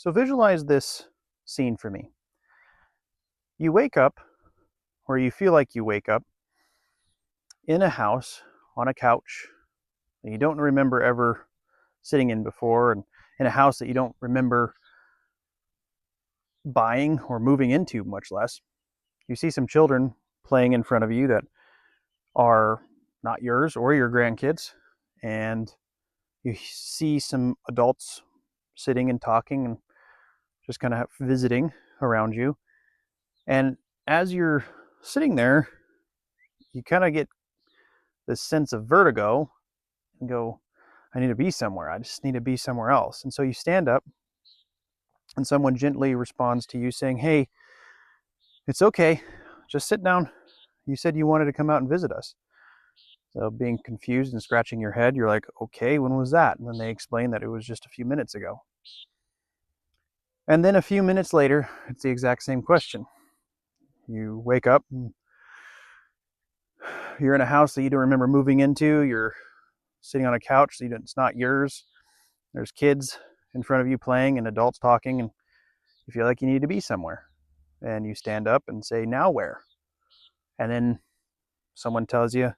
So visualize this scene for me. You wake up, or you feel like you wake up, in a house, on a couch, that you don't remember ever sitting in before, and in a house that you don't remember buying or moving into, much less. You see some children playing in front of you that are not yours or your grandkids, and you see some adults sitting and talking and just kind of visiting around you. And as you're sitting there, you kind of get this sense of vertigo and go, I need to be somewhere. I just need to be somewhere else. And so you stand up, and someone gently responds to you saying, hey, it's okay. Just sit down. You said you wanted to come out and visit us. So being confused and scratching your head, you're like, okay, when was that? And then they explain that it was just a few minutes ago. And then a few minutes later, it's the exact same question. You wake up, and you're in a house that you don't remember moving into. You're sitting on a couch that it's not yours. There's kids in front of you playing and adults talking, and you feel like you need to be somewhere. And you stand up and say, now where? And then someone tells you,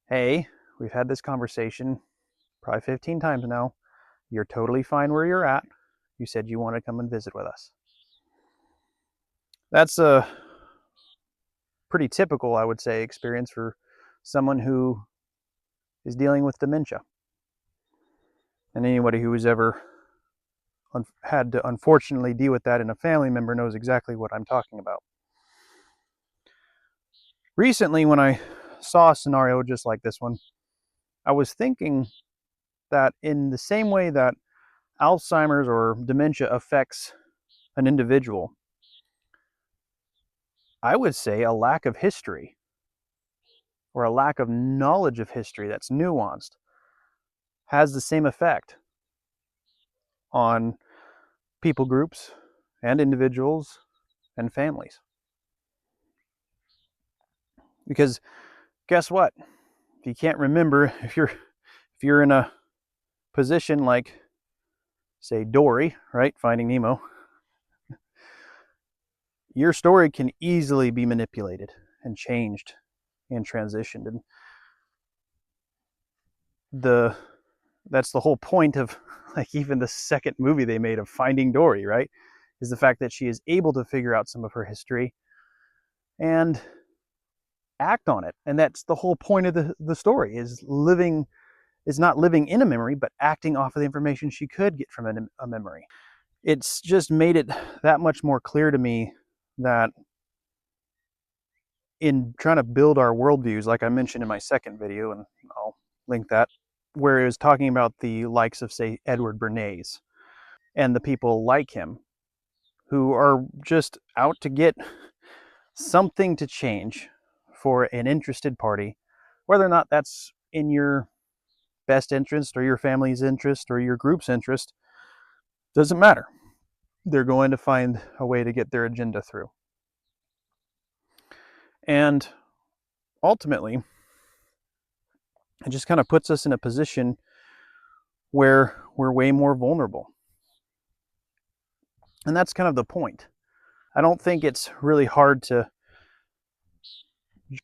hey, we've had this conversation probably 15 times now. You're totally fine where you're at. You said you want to come and visit with us. That's a pretty typical, I would say, experience for someone who is dealing with dementia. And anybody who has ever had to unfortunately deal with that in a family member knows exactly what I'm talking about. Recently, when I saw a scenario just like this one, I was thinking that in the same way that Alzheimer's or dementia affects an individual, I would say a lack of history or a lack of knowledge of history that's nuanced has the same effect on people groups and individuals and families. Because guess what? If you can't remember, if you're in a position like, say, Dory, right, Finding Nemo, your story can easily be manipulated and changed and transitioned. And that's the whole point of, like, even the second movie they made of Finding Dory, right, is the fact that she is able to figure out some of her history and act on it. And that's the whole point of the story, is not living in a memory, but acting off of the information she could get from a memory. It's just made it that much more clear to me that in trying to build our worldviews, like I mentioned in my second video, and I'll link that, where it was talking about the likes of, say, Edward Bernays and the people like him who are just out to get something to change for an interested party, whether or not that's in your best interest or your family's interest or your group's interest, doesn't matter. They're going to find a way to get their agenda through. And ultimately, it just kind of puts us in a position where we're way more vulnerable. And that's kind of the point. I don't think it's really hard to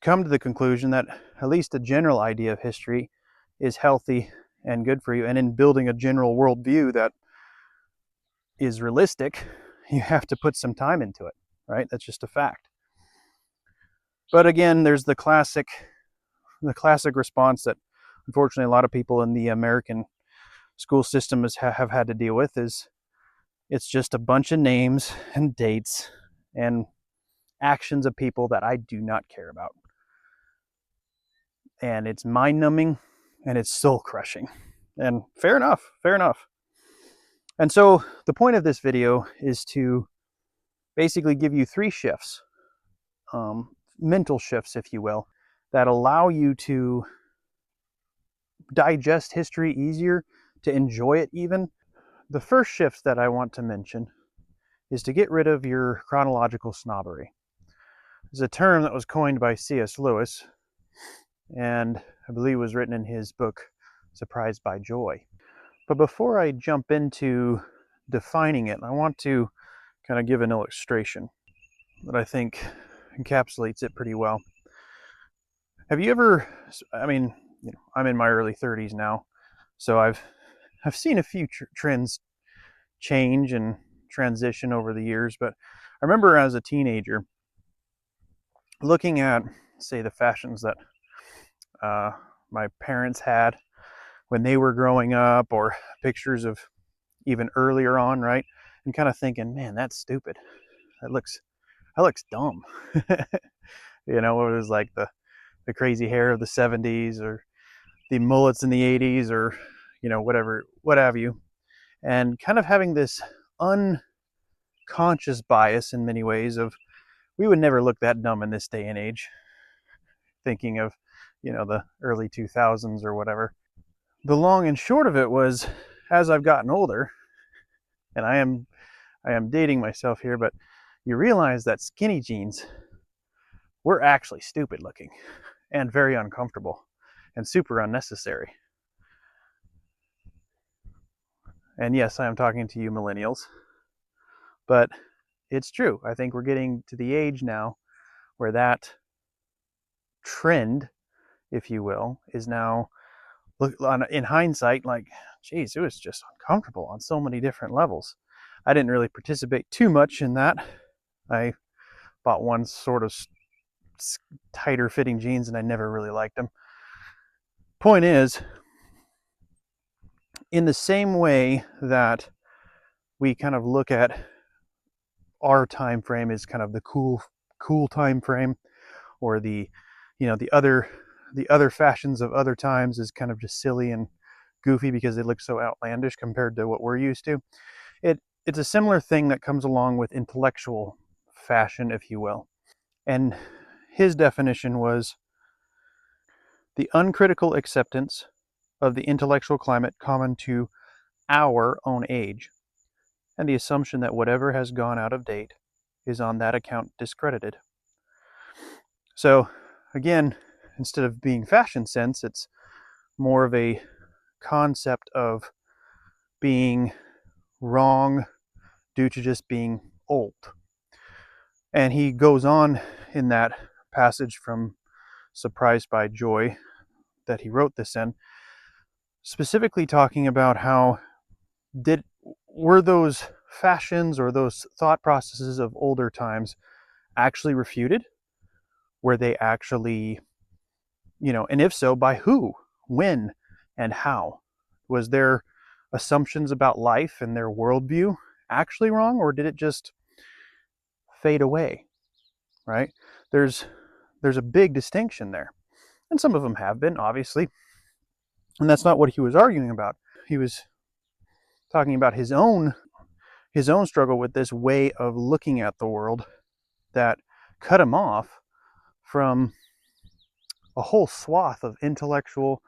come to the conclusion that at least a general idea of history is healthy and good for you. And in building a general worldview that is realistic, you have to put some time into it, right? That's just a fact. But again, there's the classic response that unfortunately a lot of people in the American school system have had to deal with, is it's just a bunch of names and dates and actions of people that I do not care about. And it's mind-numbing and it's soul-crushing. And fair enough. And so the point of this video is to basically give you 3 shifts, mental shifts, if you will, that allow you to digest history easier, to enjoy it even. The first shift that I want to mention is to get rid of your chronological snobbery. It's a term that was coined by C.S. Lewis, and I believe was written in his book, Surprised by Joy. But before I jump into defining it, I want to kind of give an illustration that I think encapsulates it pretty well. Have you ever, I mean, I'm in my early 30s now, so I've seen a few trends change and transition over the years, but I remember as a teenager looking at, say, the fashions that my parents had when they were growing up, or pictures of even earlier on, right? And kind of thinking, man, that's stupid. That looks dumb. It was like the crazy hair of the 70s, or the mullets in the 80s, or whatever, what have you. And kind of having this unconscious bias in many ways of, we would never look that dumb in this day and age, thinking of the early 2000s or whatever. The long and short of it was, as I've gotten older, and I am dating myself here, but you realize that skinny jeans were actually stupid looking and very uncomfortable and super unnecessary. And yes, I am talking to you millennials, but it's true. I think we're getting to the age now where that trend, if you will, is now, in hindsight, like, geez, it was just uncomfortable on so many different levels. I didn't really participate too much in that. I bought one sort of tighter fitting jeans and I never really liked them. Point is, in the same way that we kind of look at our time frame as kind of the cool time frame, or the other fashions of other times is kind of just silly and goofy because they look so outlandish compared to what we're used to. It's a similar thing that comes along with intellectual fashion, if you will. And his definition was the uncritical acceptance of the intellectual climate common to our own age, and the assumption that whatever has gone out of date is on that account discredited. So again, instead of being fashion sense, it's more of a concept of being wrong due to just being old. And he goes on in that passage from Surprised by Joy that he wrote this in, specifically talking about how were those fashions or those thought processes of older times actually refuted? Were they actually, and if so, by who, when, and how? Was their assumptions about life and their worldview actually wrong, or did it just fade away, right? There's a big distinction there. And some of them have been, obviously. And that's not what he was arguing about. He was talking about his own struggle with this way of looking at the world that cut him off from a whole swath of intellectual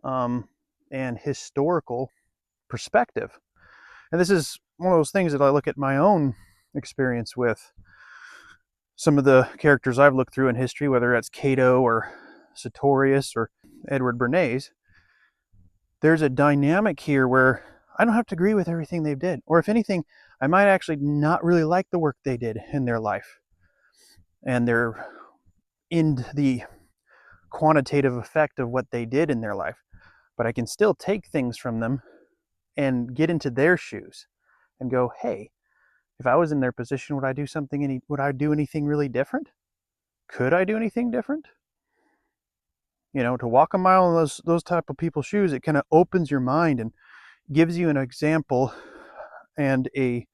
and historical perspective. And this is one of those things that I look at my own experience with some of the characters I've looked through in history, whether that's Cato or Sertorius or Edward Bernays. There's a dynamic here where I don't have to agree with everything they did. Or if anything, I might actually not really like the work they did in their life. And they're in the quantitative effect of what they did in their life. But I can still take things from them and get into their shoes and go, hey, if I was in their position, would I do anything really different? Could I do anything different? To walk a mile in those type of people's shoes, it kind of opens your mind and gives you an example and a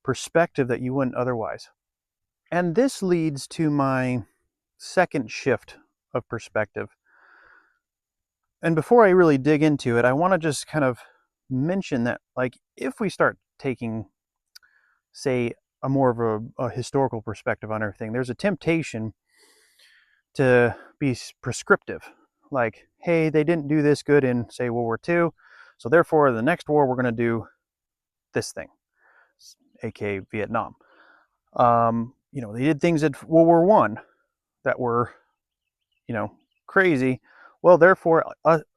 perspective that you wouldn't otherwise. And this leads to my second shift of perspective. And before I really dig into it, I want to just kind of mention that, like, if we start taking, say, a more of a historical perspective on everything, there's a temptation to be prescriptive. Like, hey, they didn't do this good in, say, World War II, so therefore the next war we're going to do this thing, aka Vietnam. They did things at World War I that were, crazy. Well, therefore,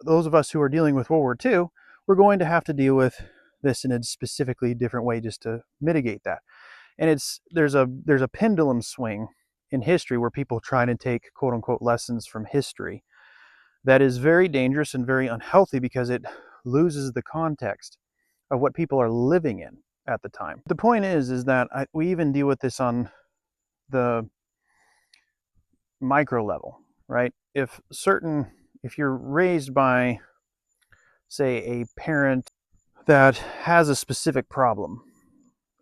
those of us who are dealing with World War II, we're going to have to deal with this in a specifically different way just to mitigate that. And there's a pendulum swing in history where people try to take quote unquote lessons from history that is very dangerous and very unhealthy because it loses the context of what people are living in at the time. The point is that we even deal with this on the micro level, right? If you're raised by, say, a parent that has a specific problem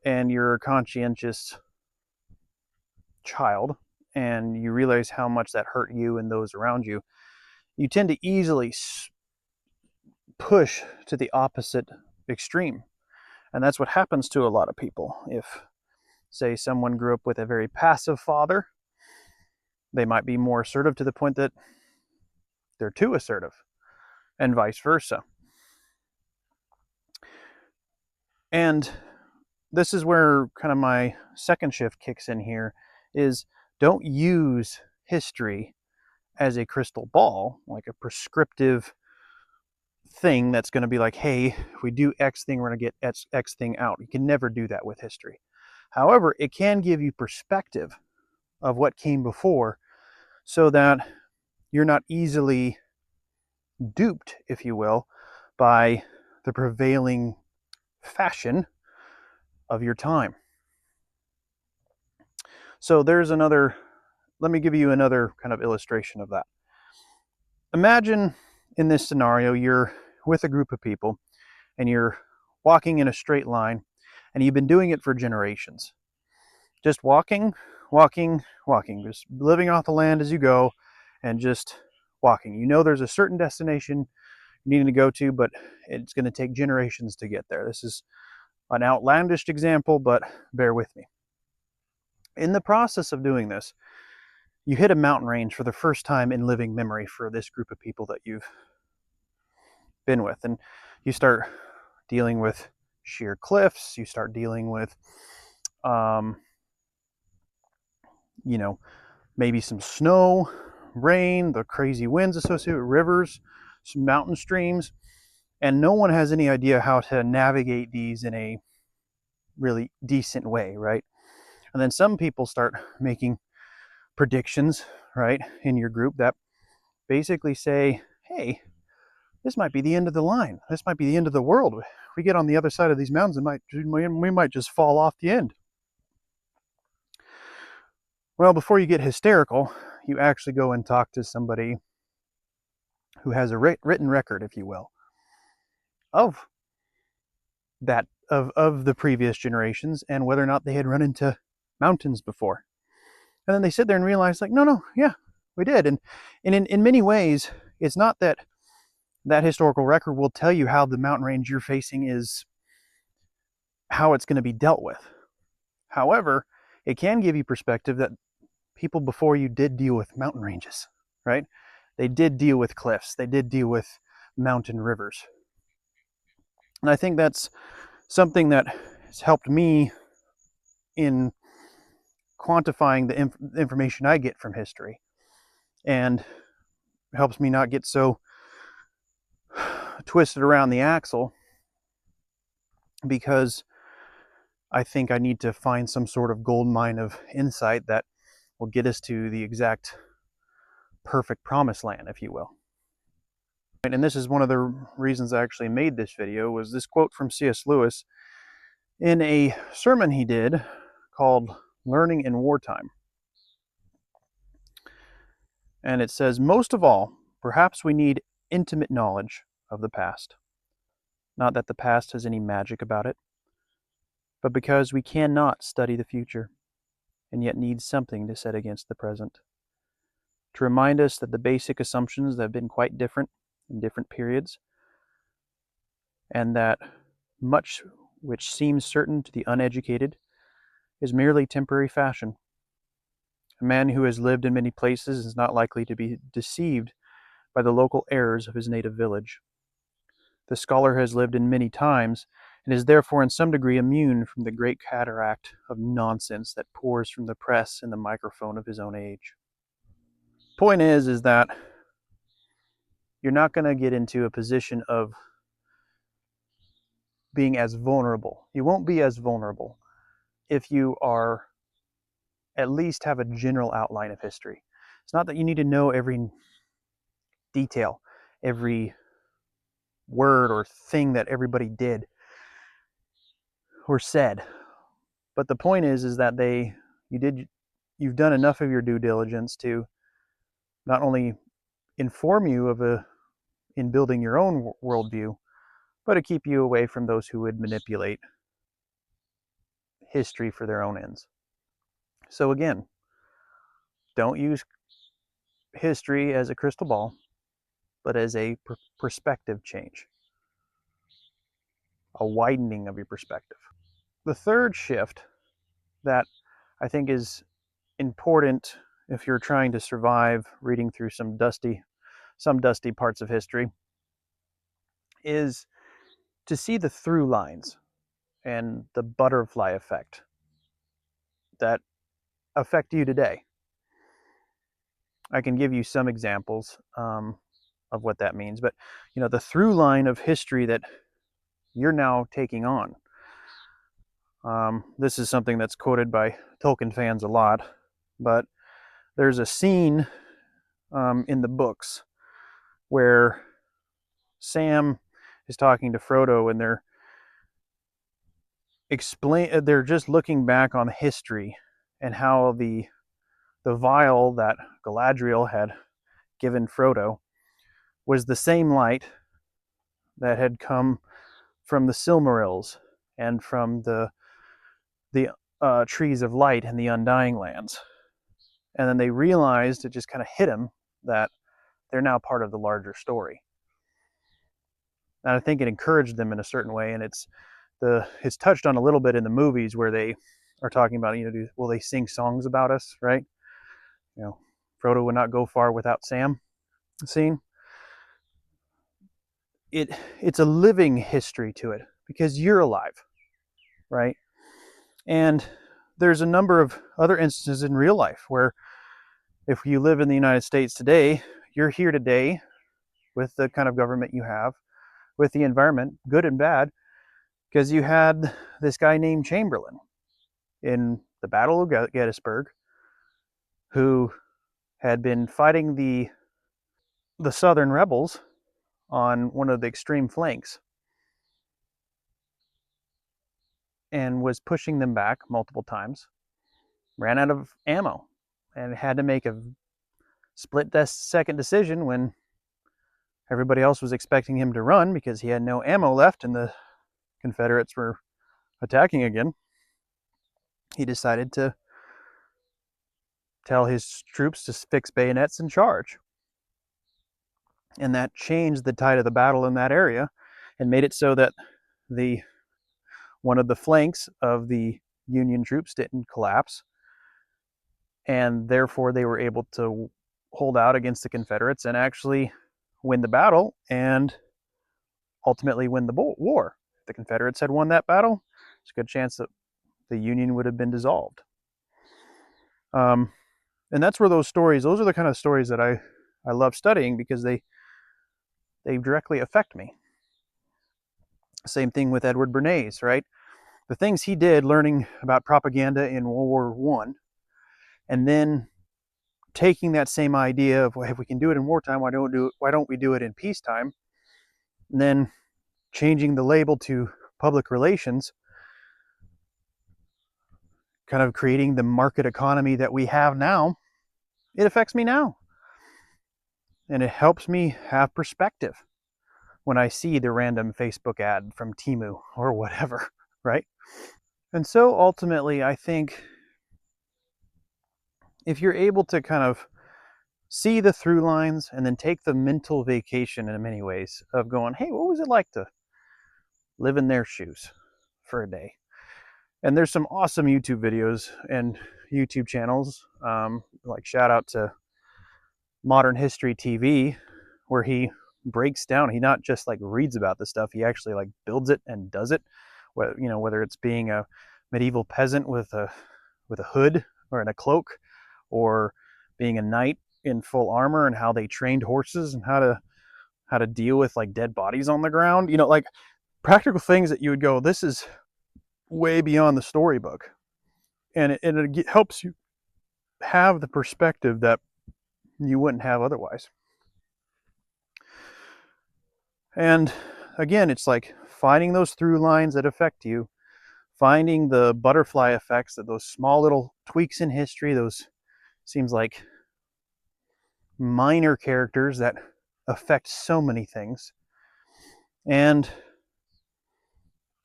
and you're a conscientious child and you realize how much that hurt you and those around you, you tend to easily push to the opposite extreme. And that's what happens to a lot of people. If, say, someone grew up with a very passive father, they might be more assertive to the point that they're too assertive, and vice versa. And this is where kind of my second shift kicks in here, is don't use history as a crystal ball, like a prescriptive thing that's going to be like, hey, if we do X thing, we're going to get X thing out. You can never do that with history. However, it can give you perspective of what came before so that you're not easily duped, if you will, by the prevailing fashion of your time. So let me give you another kind of illustration of that. Imagine in this scenario, you're with a group of people and you're walking in a straight line and you've been doing it for generations. Just walking, just living off the land as you go and just walking. You know there's a certain destination you need to go to, but it's going to take generations to get there. This is an outlandish example, but bear with me. In the process of doing this, you hit a mountain range for the first time in living memory for this group of people that you've been with. And you start dealing with sheer cliffs, you start dealing with, maybe some snow, rain, the crazy winds associated with rivers, some mountain streams, and no one has any idea how to navigate these in a really decent way, right? And then some people start making predictions, right, in your group that basically say, hey, this might be the end of the line. This might be the end of the world. If we get on the other side of these mountains, we might just fall off the end. Well, before you get hysterical, you actually go and talk to somebody who has a written record, if you will, of that of the previous generations and whether or not they had run into mountains before. And then they sit there and realize, like, no, yeah, we did. And in many ways, it's not that historical record will tell you how the mountain range you're facing is, how it's going to be dealt with. However, it can give you perspective that people before you did deal with mountain ranges, right? They did deal with cliffs. They did deal with mountain rivers. And I think that's something that has helped me in quantifying the information I get from history, and helps me not get so twisted around the axle, because I think I need to find some sort of gold mine of insight that will get us to the exact perfect promised land, if you will. And this is one of the reasons I actually made this video, was this quote from C.S. Lewis in a sermon he did called Learning in Wartime. And it says, most of all, perhaps we need intimate knowledge of the past. Not that the past has any magic about it, but because we cannot study the future, and yet need something to set against the present, to remind us that the basic assumptions have been quite different in different periods, and that much which seems certain to the uneducated is merely temporary fashion. A man who has lived in many places is not likely to be deceived by the local errors of his native village. The scholar has lived in many times, and is therefore in some degree immune from the great cataract of nonsense that pours from the press and the microphone of his own age. Point is that you're not going to get into a position of being as vulnerable. You won't be as vulnerable if you are at least have a general outline of history. It's not that you need to know every detail, every word or thing that everybody did or said. But the point is that you've done enough of your due diligence to not only inform you in building your own worldview, but to keep you away from those who would manipulate history for their own ends. So again, don't use history as a crystal ball, but as a perspective change, a widening of your perspective. The third shift that I think is important if you're trying to survive reading through some dusty parts of history is to see the through lines and the butterfly effect that affect you today. I can give you some examples of what that means, but the through line of history that you're now taking on. This is something that's quoted by Tolkien fans a lot, but there's a scene in the books where Sam is talking to Frodo, and they're just looking back on history and how the vial that Galadriel had given Frodo was the same light that had come from the Silmarils and from the trees of light in the Undying Lands. And then they realized, it just kind of hit them, that they're now part of the larger story. And I think it encouraged them in a certain way, and it's touched on a little bit in the movies where they are talking about, will they sing songs about us, right? Frodo would not go far without Sam scene. It's a living history to it because you're alive, right? And there's a number of other instances in real life where if you live in the United States today, you're here today with the kind of government you have, with the environment, good and bad, because you had this guy named Chamberlain in the Battle of Gettysburg who had been fighting the Southern rebels on one of the extreme flanks and was pushing them back multiple times, ran out of ammo, and had to make a split-second decision when everybody else was expecting him to run because he had no ammo left and the Confederates were attacking again. He decided to tell his troops to fix bayonets and charge. And that changed the tide of the battle in that area and made it so that one of the flanks of the Union troops didn't collapse, and therefore they were able to hold out against the Confederates and actually win the battle and ultimately win the war. If the Confederates had won that battle, there's a good chance that the Union would have been dissolved. And that's where those are the kind of stories that I love studying because they directly affect me. Same thing with Edward Bernays, right? The things he did learning about propaganda in World War I, and then taking that same idea of, well, if we can do it in wartime, why don't we do it in peacetime? And then changing the label to public relations, kind of creating the market economy that we have now. It affects me now. And it helps me have perspective when I see the random Facebook ad from Temu or whatever, right? And so ultimately, I think if you're able to kind of see the through lines and then take the mental vacation in many ways of going, hey, what was it like to live in their shoes for a day? And there's some awesome YouTube videos and YouTube channels, like shout out to Modern History TV, where he breaks down, he not just like reads about the stuff, he actually like builds it and does it. Whether it's being a medieval peasant with a hood or in a cloak, or being a knight in full armor and how they trained horses and how to deal with like dead bodies on the ground. Like practical things that you would go, this is way beyond the storybook. And it helps you have the perspective that you wouldn't have otherwise. And again, it's like finding those through lines that affect you, finding the butterfly effects, that those small little tweaks in history, those seems like minor characters that affect so many things. And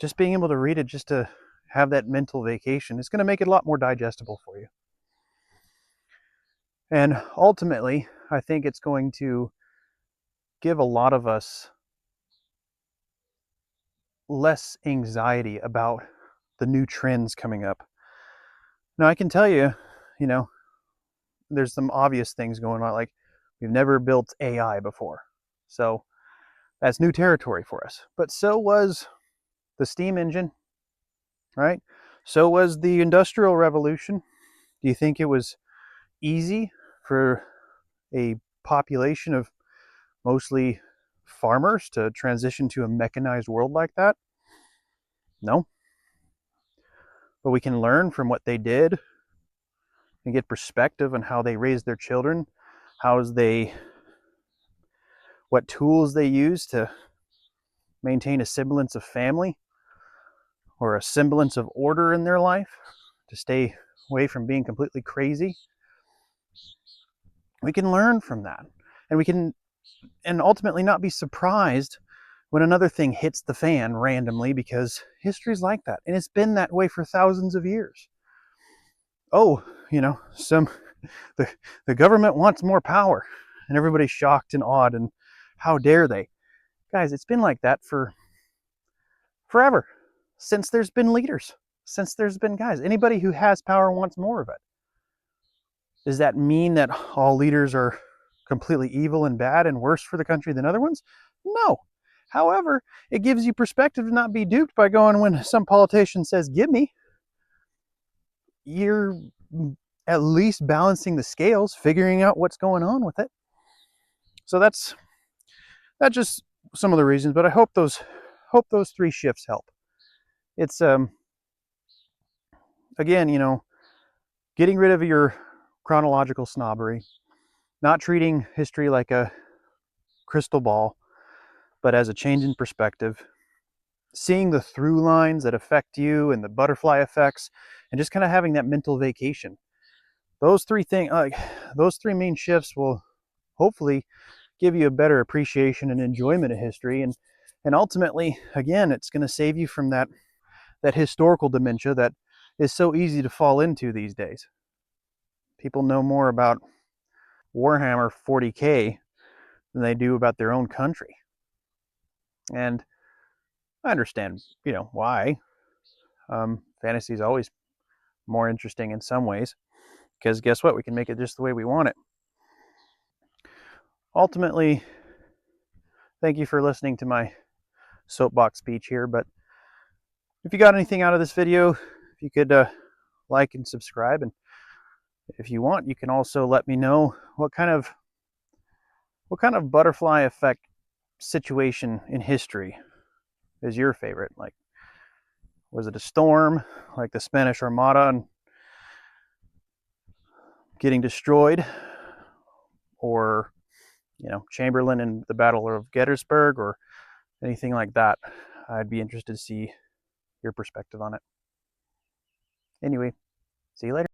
just being able to read it just to have that mental vacation is going to make it a lot more digestible for you. And ultimately, I think it's going to give a lot of us less anxiety about the new trends coming up. Now, I can tell you, there's some obvious things going on, like we've never built AI before. So that's new territory for us. But so was the steam engine, right? So was the Industrial Revolution. Do you think it was easy for a population of mostly farmers to transition to a mechanized world like that? No. But we can learn from what they did and get perspective on how they raised their children, what tools they use to maintain a semblance of family or a semblance of order in their life, to stay away from being completely crazy. We can learn from that, and we can, and ultimately not be surprised when another thing hits the fan randomly, because history's like that, and it's been that way for thousands of years. Oh, the government wants more power, and everybody's shocked and awed, and how dare they? Guys, it's been like that for forever, since there's been leaders, since there's been guys. Anybody who has power wants more of it. Does that mean that all leaders are completely evil and bad and worse for the country than other ones? No. However, it gives you perspective to not be duped by going, when some politician says, give me, you're at least balancing the scales, figuring out what's going on with it. So that's just some of the reasons, but I hope those three shifts help. It's again, getting rid of your chronological snobbery, not treating history like a crystal ball, but as a change in perspective, seeing the through lines that affect you and the butterfly effects, and just kind of having that mental vacation. Those three main shifts will hopefully give you a better appreciation and enjoyment of history, and ultimately, again, it's going to save you from that historical dementia that is so easy to fall into these days. People know more about Warhammer 40K than they do about their own country. And I understand, why. Fantasy is always more interesting in some ways, because guess what? We can make it just the way we want it. Ultimately, thank you for listening to my soapbox speech here, but if you got anything out of this video, if you could like and subscribe, and if you want, you can also let me know what kind of butterfly effect situation in history is your favorite. Like, was it a storm like the Spanish Armada and getting destroyed, or Chamberlain in the Battle of Gettysburg, or anything like that? I'd be interested to see your perspective on it. Anyway, see you later.